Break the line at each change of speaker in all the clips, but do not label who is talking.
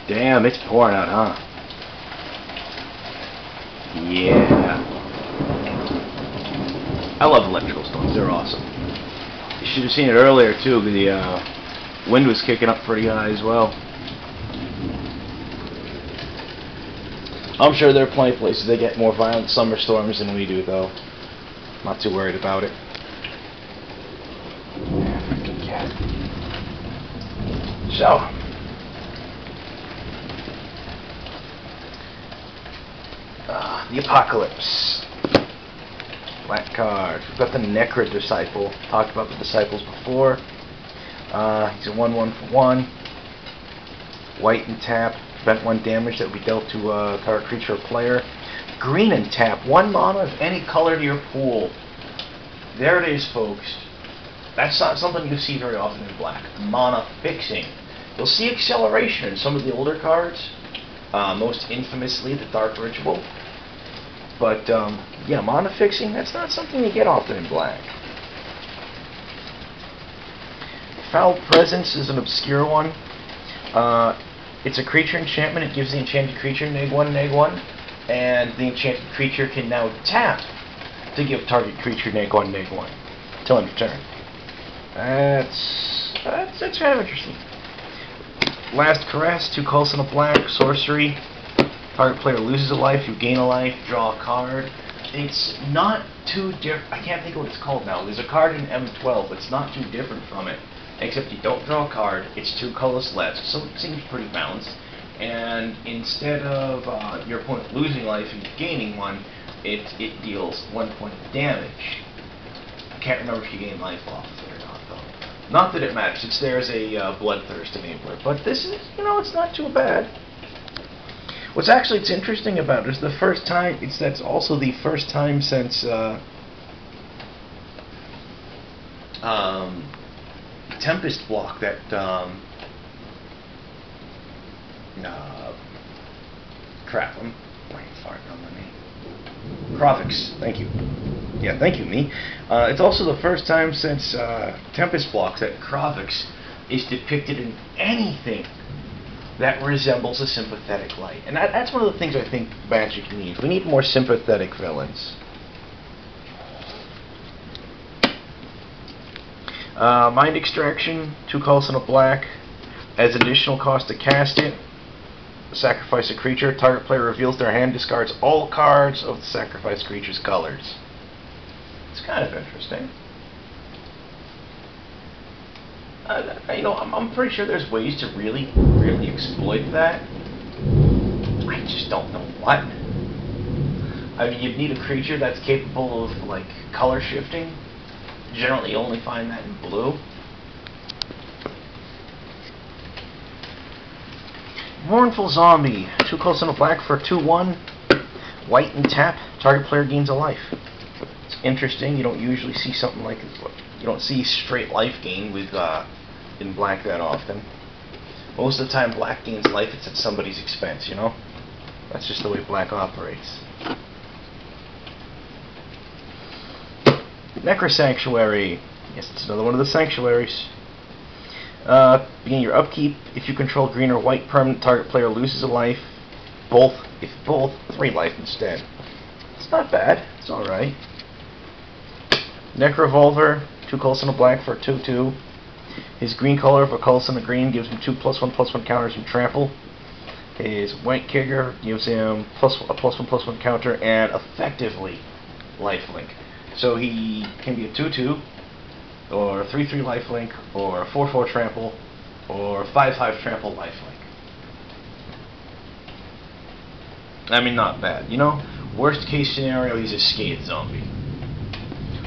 Damn, it's pouring out, huh? Yeah. I love electrical storms. They're awesome. You should have seen it earlier, too. The wind was kicking up pretty high as well. I'm sure there are plenty of places that get more violent summer storms than we do, though. Not too worried about it. Freaking cat. So, the Apocalypse. Black card. We've got the Necra Disciple. Talked about the Disciples before. He's a 1/1 for 1. White and tap. Prevent 1 damage that would be dealt to a target creature or player. Green and tap. 1 mana of any color to your pool. There it is, folks. That's not something you see very often in black. Mana fixing. You'll see acceleration in some of the older cards. Most infamously, the Dark Ritual. But, yeah, mana fixing, that's not something you get often in black. Foul Presence is an obscure one. It's a creature enchantment. It gives the enchanted creature -1/-1, and the enchanted creature can now tap to give target creature -1/-1 till end of turn. That's kind of interesting. Last Caress, 2 colors and a black, sorcery. Target player loses a life, you gain a life, draw a card. It's not too different. I can't think of what it's called now. There's a card in M12, but it's not too different from it. Except you don't draw a card, it's 2 colors less, so it seems pretty balanced. And instead of your opponent losing life and gaining 1, it deals 1 point of damage. I can't remember if you gain life off of it or not, though. Not that it matters, it's there as a Bloodthirst enabler, but this is, it's not too bad. What's interesting about it is the first time, that's also the first time since Tempest block that crap, I'm brain farting on my name. Krovix, thank you. Yeah, thank you, me. It's also the first time since Tempest block that Krovix is depicted in anything that resembles a sympathetic light. And that's one of the things I think Magic needs. We need more sympathetic villains. Mind Extraction, 2 colors and a black. As additional cost to cast it, sacrifice a creature. Target player reveals their hand, discards all cards of the sacrificed creature's colors. It's kind of interesting. I'm pretty sure there's ways to really exploit that. I just don't know what. I mean, you'd need a creature that's capable of, like, color shifting. Generally, you only find that in blue. Mournful Zombie. 2 colors and a black for 2/1. White and tap. Target player gains a life. It's interesting. You don't usually see something like this. You don't see straight life gain with in black that often. Most of the time, black gains life. It's at somebody's expense. That's just the way black operates. Necra Sanctuary. Yes, it's another one of the sanctuaries. Begin your upkeep. If you control green or white permanent, target player loses a life. If both, 3 life instead. It's not bad. It's alright. Necrovolver, 2 colors and a black for 2/2. His green color for colors and a green gives him 2 +1/+1 counters from trample. His white kicker gives him a +1/+1 counter and effectively lifelink. So he can be a 2/2, or a 3/3 lifelink, or a 4/4 trample, or a 5/5 trample lifelink. I mean, not bad. Worst case scenario, he's a Scathe zombie.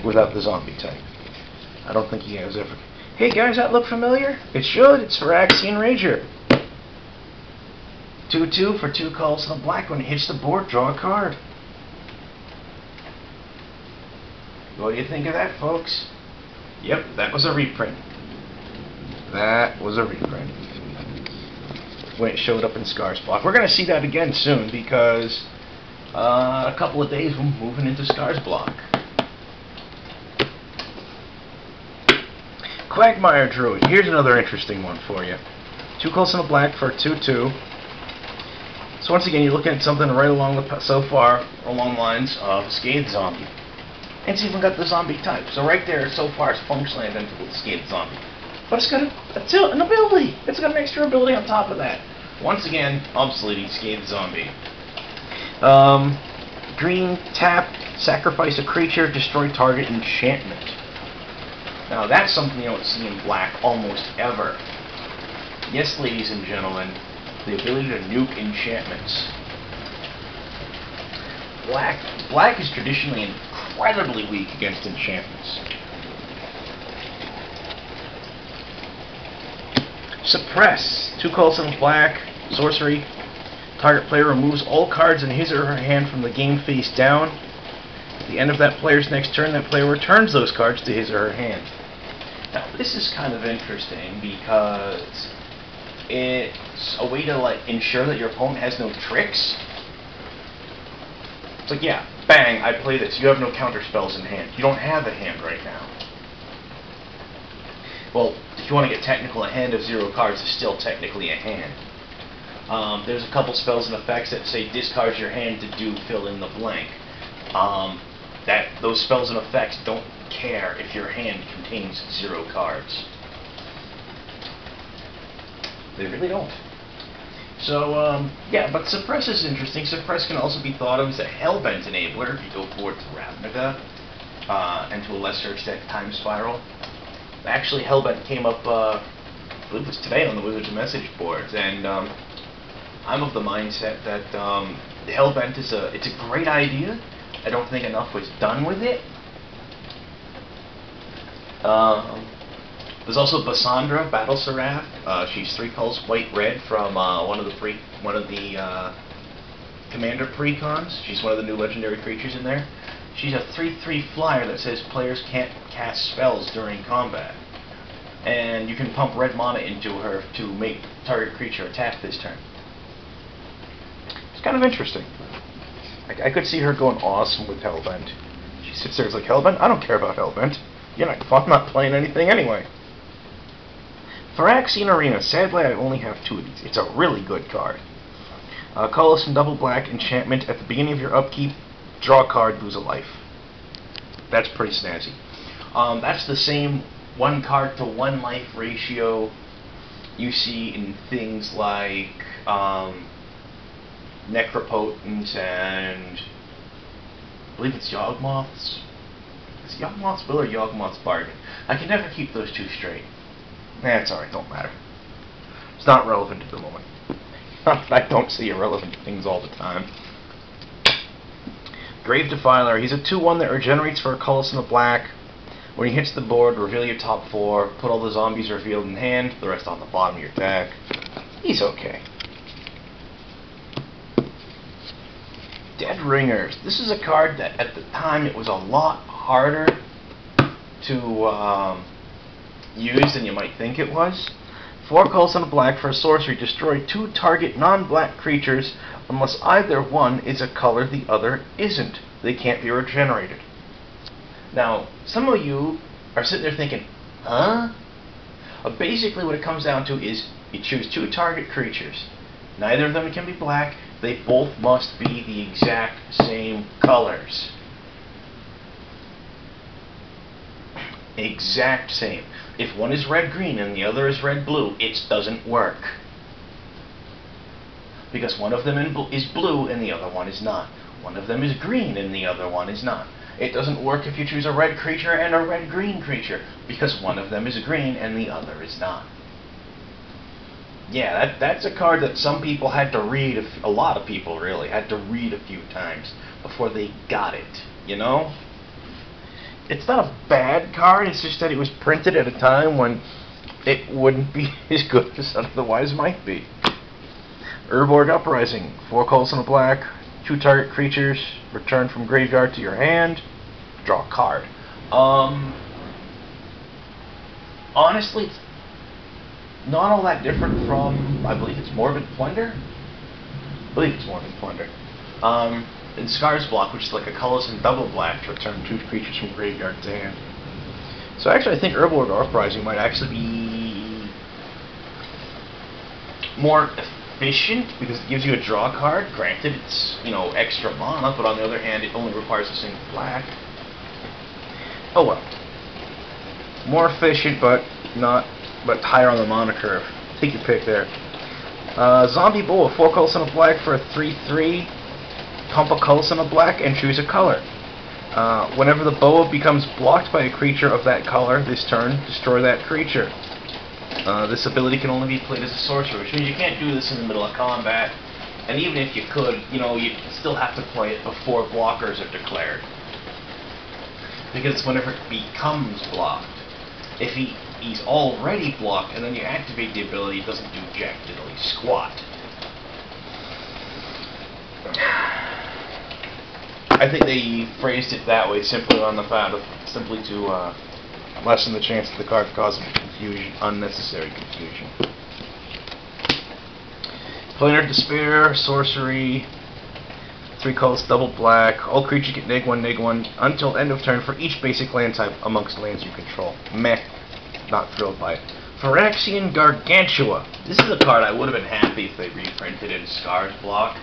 Without the zombie type. I don't think he has ever... Hey guys, that look familiar? It should. It's Phyrexian Rager. 2/2 for 2 colors and a black. When it hits the board, draw a card. What do you think of that, folks? Yep, that was a reprint. That was a reprint. When it showed up in Scars block. We're going to see that again soon because a couple of days we're moving into Scars block. Quagmire Druid. Here's another interesting one for you. 2 colors and a black for 2/2. So once again, you're looking at something right along so far along the lines of Scathed Zombie. And it's even got the zombie type. So right there, so far, it's functionally identical to Scathed Zombie. But it's got an ability. It's got an extra ability on top of that. Once again, obsoleting Scathed Zombie. Green, tap, sacrifice a creature, destroy target enchantment. Now that's something you don't see in black almost ever. Yes, ladies and gentlemen, the ability to nuke enchantments. Black is traditionally incredibly weak against enchantments. Suppress. 2 colors in black, sorcery. Target player removes all cards in his or her hand from the game face down. At the end of that player's next turn, that player returns those cards to his or her hand. Now, this is kind of interesting because it's a way to ensure that your opponent has no tricks. It's like, yeah, bang, I play this. You have no counter spells in hand. You don't have a hand right now. Well, if you want to get technical, a hand of 0 cards is still technically a hand. There's a couple spells and effects that say discard your hand to do fill in the blank. Those spells and effects don't care if your hand contains 0 cards. They really don't. So, yeah, but Suppress is interesting. Suppress can also be thought of as a Hellbent enabler if you go forward to Ravnica, and to a lesser extent Time Spiral. Actually, Hellbent came up, I believe it was today on the Wizards message boards, and I'm of the mindset that the Hellbent it's a great idea. I don't think enough was done with it. There's also Bassandra, Battle Seraph. She's 3 colors, white, red, from one of the Commander precons. She's one of the new legendary creatures in there. She's a 3/3 flyer that says players can't cast spells during combat. And you can pump red mana into her to make target creature attack this turn. It's kind of interesting. I could see her going awesome with Hellbent. She sits there and is like, Hellbent? I don't care about Hellbent. I'm not playing anything anyway. Phyrexian Arena. Sadly, I only have 2 of these. It's a really good card. Colorless and double black enchantment. At the beginning of your upkeep, draw a card, lose a life. That's pretty snazzy. That's the same 1 card to 1 life ratio you see in things like Necropotence and I believe it's Yawgmoth's. Is it Yawgmoth's Will or Yawgmoth's Bargain? I can never keep those 2 straight. It's alright, don't matter. It's not relevant at the moment. I don't see irrelevant things all the time. Grave Defiler. He's a 2/1 that regenerates for a colorless and a black. When he hits the board, reveal your top 4, put all the zombies revealed in hand, the rest on the bottom of your deck. He's okay. Dead Ringers. This is a card that at the time it was a lot harder to use than you might think it was. 4 colors and a black for a sorcery. Destroy 2 target non-black creatures unless either one is a color the other isn't. They can't be regenerated. Now, some of you are sitting there thinking, huh? Basically what it comes down to is you choose 2 target creatures. Neither of them can be black. They both must be the exact same colors. Exact same. If one is red-green and the other is red-blue, it doesn't work. Because one of them is blue and the other one is not. One of them is green and the other one is not. It doesn't work if you choose a red creature and a red-green creature, because one of them is green and the other is not. Yeah, that's a card that some people had to read, a lot of people really, had to read a few times before they got it, you know? It's not a bad card, it's just that it was printed at a time when it wouldn't be as good as otherwise might be. Urborg Uprising. 4 colors and a black. 2 target creatures. Return from graveyard to your hand. Draw a card. Honestly, it's not all that different from, I believe it's Morbid Plunder? I believe it's Morbid Plunder. In Scar's Block, which is like a colorless and double black to return 2 creatures from graveyard to hand. So actually I think Urborg Uprising might actually be more efficient because it gives you a draw card. Granted, it's, you know, extra mana, but on the other hand, it only requires a single black. Oh well. More efficient, but higher on the mana curve. Take your pick there. Zombie Boa, 4 colors and a black for a 3/3. Pump a colors and a black and choose a color. Whenever the boa becomes blocked by a creature of that color this turn, destroy that creature. This ability can only be played as a sorcerer, which means you can't do this in the middle of combat. And even if you could, you know, you still have to play it before blockers are declared. Because it's whenever it becomes blocked. If he's already blocked and then you activate the ability, it doesn't do jack diddly squat. I think they phrased it that way simply on the fact of to lessen the chance of the card causing confusion, unnecessary confusion. Planar Despair, sorcery, 3 colors, double black. All creatures get -1/-1 until end of turn for each basic land type amongst lands you control. Meh, not thrilled by it. Phyrexian Gargantua. This is a card I would have been happy if they reprinted in Scar's block,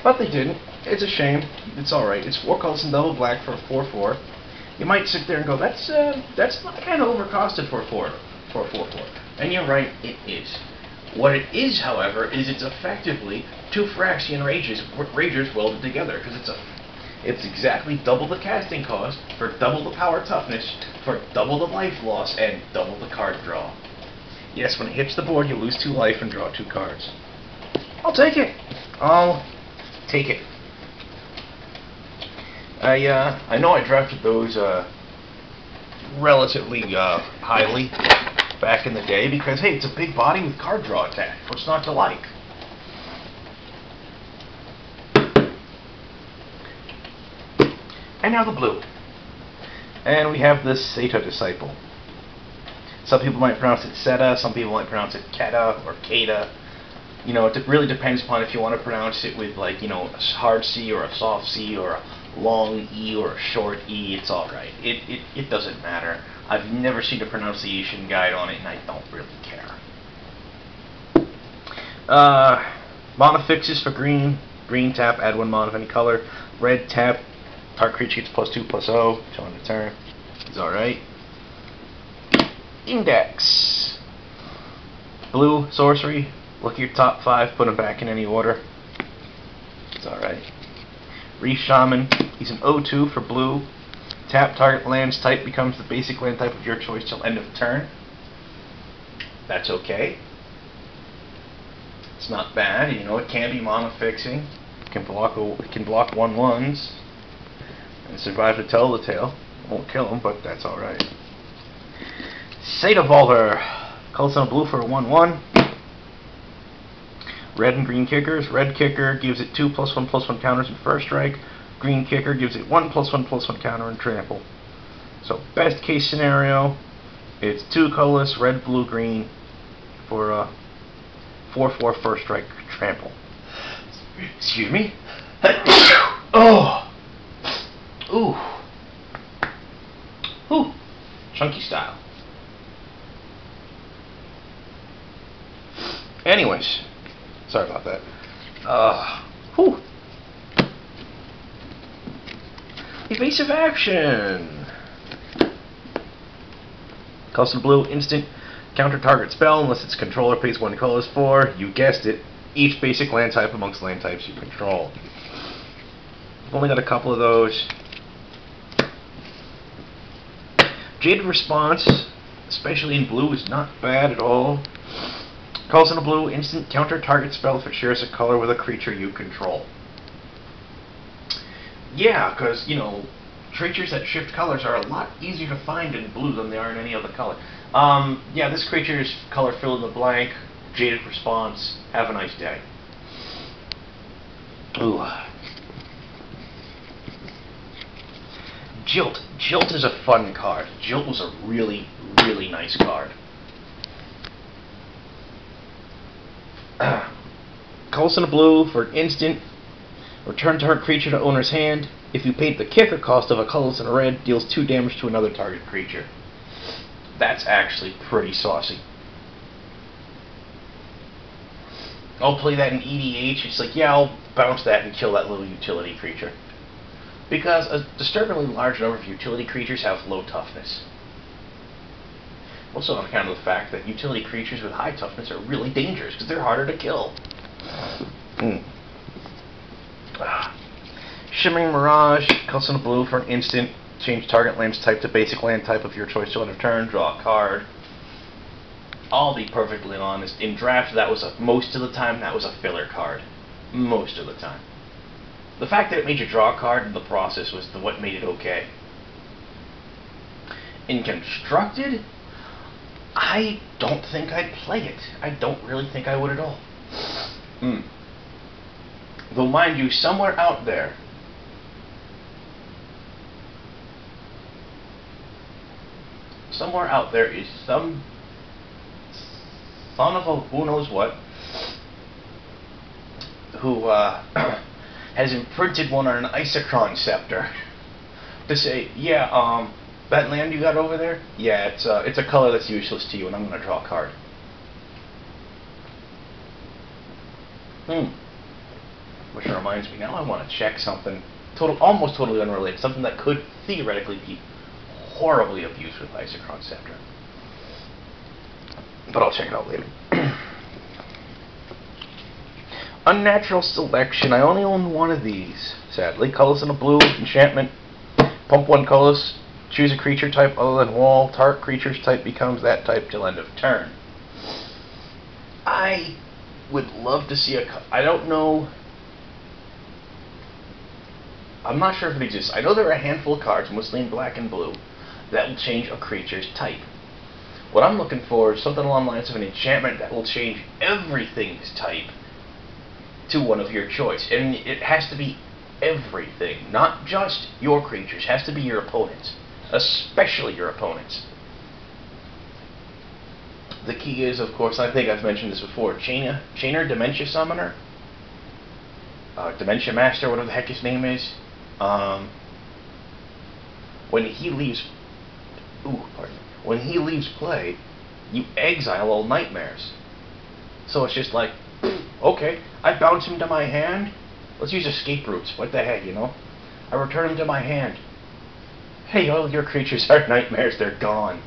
but they didn't. It's a shame. It's alright. It's 4 colors and double black for a 4/4. You might sit there and go, that's kind of overcosted for a 4/4. And you're right, it is. What it is, however, is it's effectively 2 Phyrexian Ragers welded together, because it's exactly double the casting cost for double the power toughness, for double the life loss, and double the card draw. Yes, when it hits the board, you lose 2 life and draw 2 cards. I'll take it. I'll take it. I know I drafted those relatively highly back in the day because, hey, it's a big body with card draw attack. What's not to like? And now the blue. And we have the Seta Disciple. Some people might pronounce it Seta, some people might pronounce it Keta or Keta. You know, it really depends upon if you want to pronounce it with, like, you know, a hard C or a soft C or a long E or a short E. It's alright. It doesn't matter. I've never seen a pronunciation guide on it, and I don't really care. Mana fixes for green. Green tap, add 1 mana of any color. Red tap, target creature gets +2/+0 till end of turn. It's alright. Index. Blue, sorcery. Look at your top 5, put them back in any order. It's alright. Reef Shaman. He's an 0/2 for blue. Tap, target land's type becomes the basic land type of your choice till end of turn. That's okay. It's not bad. You know, it can be mana fixing. It can block 1/1s and survive to tell the tale. Won't kill him, but that's alright. Seta Vaulter. Colors on blue for a 1/1. Red and green kickers. Red kicker gives it 2 +1/+1 counters in first strike. Green kicker gives it 1 +1/+1 counter in trample. So best case scenario, it's 2 colorless, red, blue, green for a 4/4 first strike trample. Excuse me. Oh. Ooh. Ooh. Chunky style. Anyways. Sorry about that. Whew. Evasive action. Custom blue, instant, counter target spell unless its controller pays 1 colors for, you guessed it, each basic land type amongst land types you control. I've only got a couple of those. Jaded Response, especially in blue, is not bad at all. Calls in a blue, instant, counter target spell if it shares a color with a creature you control. Yeah, because, you know, creatures that shift colors are a lot easier to find in blue than they are in any other color. Yeah, this creature is color fill in the blank, Jaded Response, have a nice day. Ooh. Jilt. Jilt is a fun card. Jilt was a really, really nice card. Calls in a blue for an instant. Return target creature to owner's hand. If you paid the kicker cost of a colorless and a red, deals 2 damage to another target creature. That's actually pretty saucy. I'll play that in EDH. It's like, yeah, I'll bounce that and kill that little utility creature. Because a disturbingly large number of utility creatures have low toughness. Also on account of the fact that utility creatures with high toughness are really dangerous because they're harder to kill. Shimmering Mirage, costs in a blue for an instant. Change target land's type to basic land type of your choice to end of turn. Draw a card. I'll be perfectly honest. In draft, that was most of the time that was a filler card. Most of the time. The fact that it made you draw a card in the process was what made it okay. In Constructed, I don't think I'd play it. I don't really think I would at all. Though, mind you, somewhere out there, is some son of a who knows what who has imprinted one on an Isochron Scepter to say, yeah, that land you got over there, yeah, it's a color that's useless to you, and I'm going to draw a card. Which reminds me, now I want to check something almost totally unrelated, something that could theoretically be horribly abused with Isochron Scepter. But I'll check it out later. Unnatural Selection. I only own one of these, sadly. Colors in a blue, enchantment. Pump one colors, choose a creature type other than wall. Target creature's type becomes that type till end of turn. I would love to see I don't know. I'm not sure if it exists. I know there are a handful of cards, mostly in black and blue, that will change a creature's type. What I'm looking for is something along the lines of an enchantment that will change everything's type to one of your choice. And it has to be everything, not just your creatures. It has to be your opponents, especially your opponents. The key is, of course, I think I've mentioned this before, Chainer Dementia Summoner, Dementia Master, whatever the heck his name is. When he leaves play, you exile all nightmares. So it's just like, okay, I bounce him to my hand. Let's use escape routes. What the heck, you know? I return him to my hand. Hey, all your creatures are nightmares. They're gone.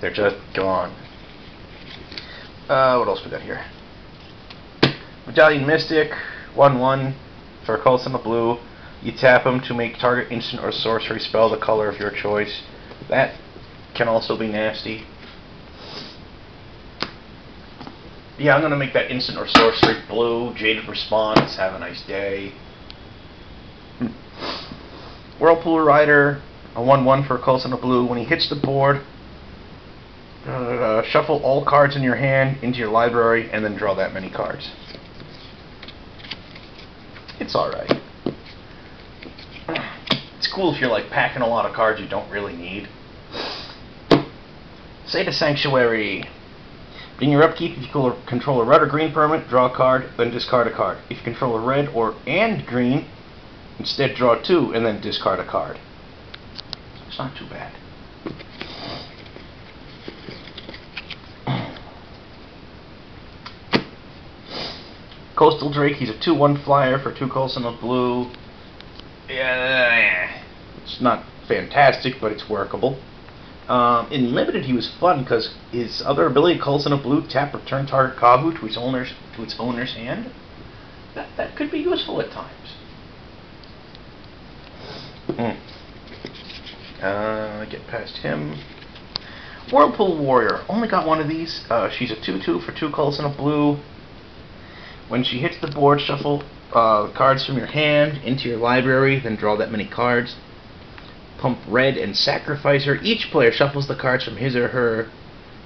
They're just gone. What else we got here? Medallion Mystic, 1/1 for a color in the blue. You tap him to make target instant or sorcery spell the color of your choice. That can also be nasty. Yeah, I'm going to make that instant or sorcery blue. Jaded Response, have a nice day. Whirlpool Rider, a 1/1 for a color in the blue. When he hits the board, shuffle all cards in your hand into your library and then draw that many cards. It's alright. It's cool if you're like packing a lot of cards you don't really need. Say to Sanctuary. In your upkeep, if you control a red or green permanent, draw a card, then discard a card. If you control a red and green, instead draw 2 and then discard a card. It's not too bad. Coastal Drake, he's a 2/1 flyer for 2 colors and a blue. Yeah, it's not fantastic, but it's workable. In Limited, he was fun because his other ability, colors in a blue, tap return target Kabu to its owner's hand. That could be useful at times. Get past him. Whirlpool Warrior, only got one of these. She's a 2/2 for 2 colors and a blue. When she hits the board, shuffle cards from your hand into your library, then draw that many cards. Pump red and sacrifice her. Each player shuffles the cards from his or her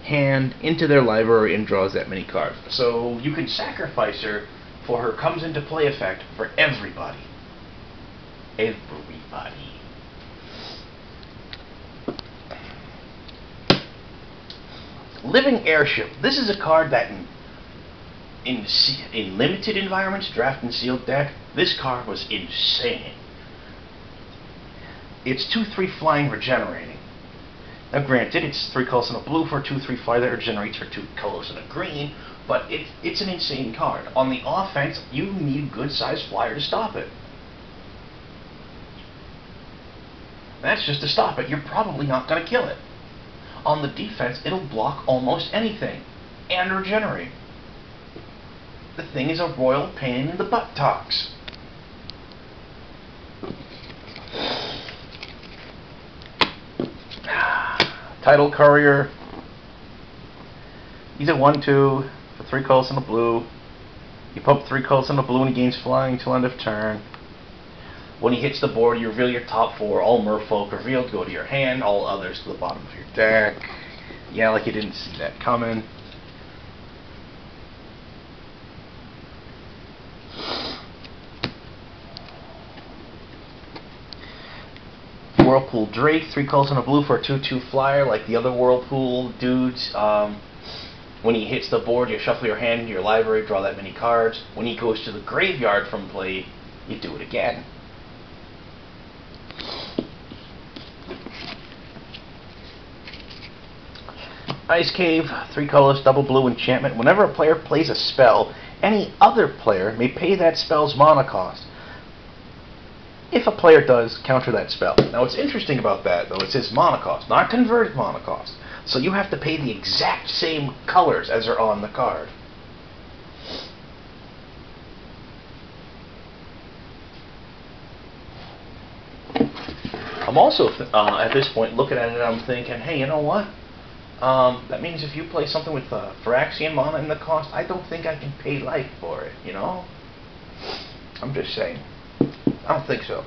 hand into their library and draws that many cards. So you can sacrifice her for her comes into play effect for everybody. Everybody. Living Airship. This is a card that in limited environments, draft and sealed deck, this card was insane. It's 2/3 flying regenerating. Now granted, it's 3 colors and a blue for a 2/3 flyer that regenerates for 2 colors and a green, but it's an insane card. On the offense, you need a good sized flyer to stop it. That's just to stop it. You're probably not going to kill it. On the defense, it'll block almost anything and regenerate. The thing is a royal pain in the buttocks. Title Courier. He's a 1/2 for 3 colors and a blue. You pump 3 colors and a blue and he gains flying until end of turn. When he hits the board, you reveal your top 4. All merfolk revealed go to your hand, all others to the bottom of your deck. Yeah, like you didn't see that coming. Whirlpool Drake, 3 colors and a blue for a 2/2 flyer, like the other Whirlpool dudes. When he hits the board, you shuffle your hand into your library, draw that many cards. When he goes to the graveyard from play, you do it again. Ice Cave, 3 colors, double blue enchantment. Whenever a player plays a spell, any other player may pay that spell's mana cost. If a player does, counter that spell. Now what's interesting about that, though, it says mana cost, not converted mana cost. So you have to pay the exact same colors as are on the card. I'm also, at this point, looking at it, I'm thinking, hey, you know what? That means if you play something with Phyrexian mana in the cost, I don't think I can pay life for it, you know? I'm just saying. I don't think so.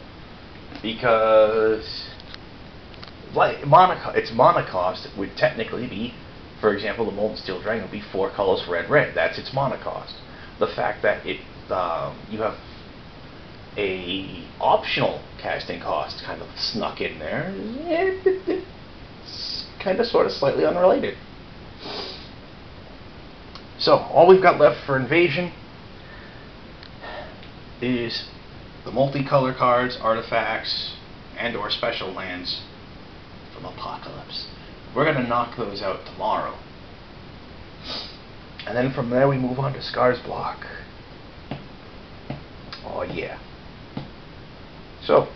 Because its mana cost would technically be, for example, the Molten Steel Dragon would be 4 colors red. That's its mana cost. The fact that you have a optional casting cost kind of snuck in there, it's kind of sort of slightly unrelated. So all we've got left for Invasion is the multicolor cards, artifacts, and or special lands from Apocalypse. We're going to knock those out tomorrow. And then from there we move on to Scar's Block. Oh yeah. So,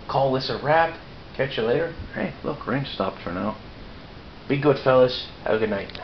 call this a wrap. Catch you later. Hey, look, rain stopped for now. Be good, fellas. Have a good night.